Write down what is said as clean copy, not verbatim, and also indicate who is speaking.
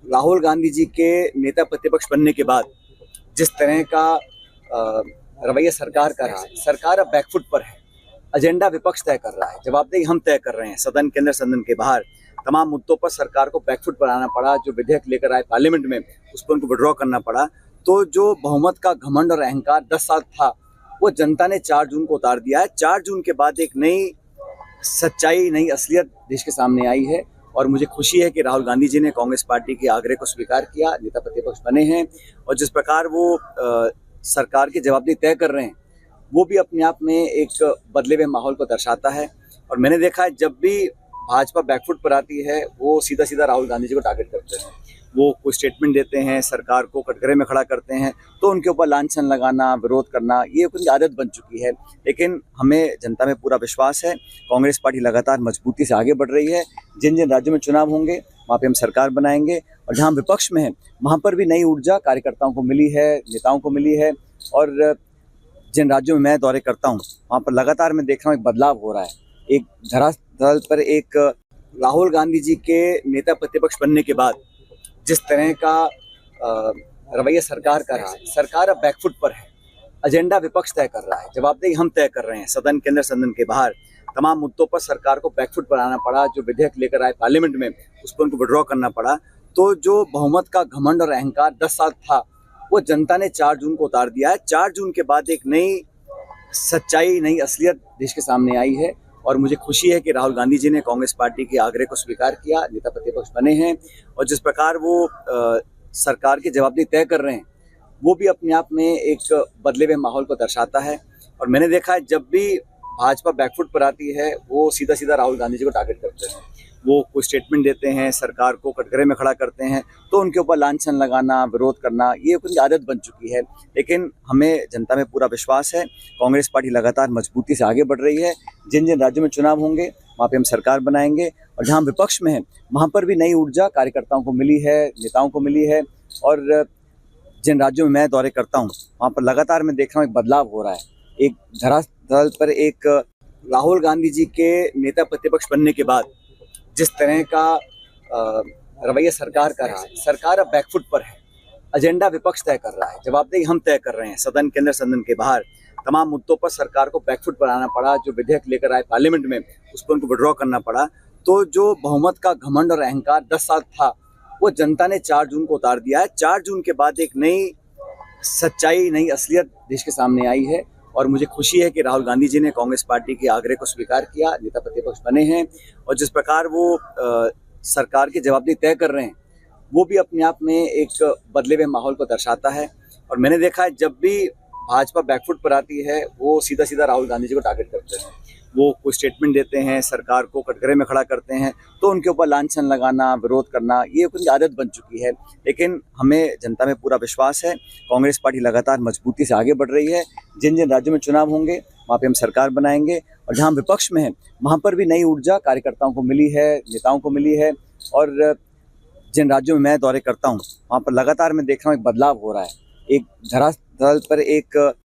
Speaker 1: राहुल गांधी जी के नेता प्रतिपक्ष बनने के बाद जिस तरह का रवैया सरकार का रहा है, सरकार अब बैकफुट पर है। एजेंडा विपक्ष तय कर रहा है, जवाबदेही हम तय कर रहे हैं। सदन के अंदर, सदन के बाहर तमाम मुद्दों पर सरकार को बैकफुट पर आना पड़ा। जो विधेयक लेकर आए पार्लियामेंट में, उस पर उनको विड्रॉ करना पड़ा। तो जो बहुमत का घमंड और अहंकार 10 साल था, वो जनता ने 4 जून को उतार दिया है। 4 जून के बाद एक नई सच्चाई, नई असलियत देश के सामने आई है। और मुझे खुशी है कि राहुल गांधी जी ने कांग्रेस पार्टी के आग्रह को स्वीकार किया, नेता प्रतिपक्ष बने हैं। और जिस प्रकार वो सरकार की जवाबदेही तय कर रहे हैं, वो भी अपने आप में एक बदले हुए माहौल को दर्शाता है। और मैंने देखा है, जब भी भाजपा बैकफुट पर आती है, वो सीधा सीधा राहुल गांधी जी को टारगेट करते हैं। वो कोई स्टेटमेंट देते हैं, सरकार को कटघरे में खड़ा करते हैं, तो उनके ऊपर लांछन लगाना, विरोध करना, ये उनकी आदत बन चुकी है। लेकिन हमें जनता में पूरा विश्वास है। कांग्रेस पार्टी लगातार मजबूती से आगे बढ़ रही है। जिन जिन राज्यों में चुनाव होंगे, वहाँ पे हम सरकार बनाएंगे। और जहाँ विपक्ष में है, वहाँ पर भी नई ऊर्जा कार्यकर्ताओं को मिली है, नेताओं को मिली है। और जिन राज्यों में मैं दौरे करता हूँ, वहाँ पर लगातार मैं देख रहा हूँ एक बदलाव हो रहा है। एक धरातल पर एक राहुल गांधी जी के नेता प्रतिपक्ष बनने के बाद जिस तरह का रवैया सरकार का रहा है, सरकार अब बैकफुट पर है। एजेंडा विपक्ष तय कर रहा है, जवाबदेही हम तय कर रहे हैं। सदन के अंदर, सदन के बाहर तमाम मुद्दों पर सरकार को बैकफुट पर आना पड़ा। जो विधेयक लेकर आए पार्लियामेंट में, उस पर उनको विड्रॉ करना पड़ा। तो जो बहुमत का घमंड और अहंकार 10 साल था, वो जनता ने 4 जून को उतार दिया है। 4 जून के बाद एक नई सच्चाई, नई असलियत देश के सामने आई है। और मुझे खुशी है कि राहुल गांधी जी ने कांग्रेस पार्टी के आग्रह को स्वीकार किया, नेता प्रतिपक्ष बने हैं। और जिस प्रकार वो सरकार की जवाबदेही तय कर रहे हैं, वो भी अपने आप में एक बदले हुए माहौल को दर्शाता है। और मैंने देखा है, जब भी भाजपा बैकफुट पर आती है, वो सीधा सीधा राहुल गांधी जी को टारगेट करते हैं। वो कोई स्टेटमेंट देते हैं, सरकार को कटघरे में खड़ा करते हैं, तो उनके ऊपर लांछन लगाना, विरोध करना, ये उनकी आदत बन चुकी है। लेकिन हमें जनता में पूरा विश्वास है। कांग्रेस पार्टी लगातार मजबूती से आगे बढ़ रही है। जिन जिन राज्यों में चुनाव होंगे, वहाँ पे हम सरकार बनाएंगे। और जहाँ विपक्ष में है, वहाँ पर भी नई ऊर्जा कार्यकर्ताओं को मिली है, नेताओं को मिली है। और जिन राज्यों में मैं दौरे करता हूँ, वहाँ पर लगातार मैं देख रहा हूँ एक बदलाव हो रहा है। एक धरातल पर एक राहुल गांधी जी के नेता प्रतिपक्ष बनने के बाद जिस तरह का रवैया सरकार का रहा है, सरकार अब बैकफुट पर है। एजेंडा विपक्ष तय कर रहा है, जवाबदेही हम तय कर रहे हैं। सदन के अंदर, सदन के बाहर तमाम मुद्दों पर सरकार को बैकफुट पर आना पड़ा। जो विधेयक लेकर आए पार्लियामेंट में, उस पर उनको विड्रॉ करना पड़ा। तो जो बहुमत का घमंड और अहंकार 10 साल था, वो जनता ने 4 जून को उतार दिया है। 4 जून के बाद एक नई सच्चाई, नई असलियत देश के सामने आई है। और मुझे खुशी है कि राहुल गांधी जी ने कांग्रेस पार्टी के आग्रह को स्वीकार किया, नेता प्रतिपक्ष बने हैं। और जिस प्रकार वो सरकार की जवाबदेही तय कर रहे हैं, वो भी अपने आप में एक बदले हुए माहौल को दर्शाता है। और मैंने देखा है, जब भी भाजपा बैकफुट पर आती है, वो सीधा सीधा राहुल गांधी जी को टारगेट करते हैं। वो कोई स्टेटमेंट देते हैं, सरकार को कटघरे में खड़ा करते हैं, तो उनके ऊपर लांछन लगाना, विरोध करना, ये उनकी आदत बन चुकी है। लेकिन हमें जनता में पूरा विश्वास है। कांग्रेस पार्टी लगातार मजबूती से आगे बढ़ रही है। जिन जिन राज्यों में चुनाव होंगे, वहाँ पे हम सरकार बनाएंगे। और जहाँ विपक्ष में है, वहाँ पर भी नई ऊर्जा कार्यकर्ताओं को मिली है, नेताओं को मिली है। और जिन राज्यों में मैं दौरे करता हूँ, वहाँ पर लगातार मैं देख रहा हूँ एक बदलाव हो रहा है। एक धरातल पर एक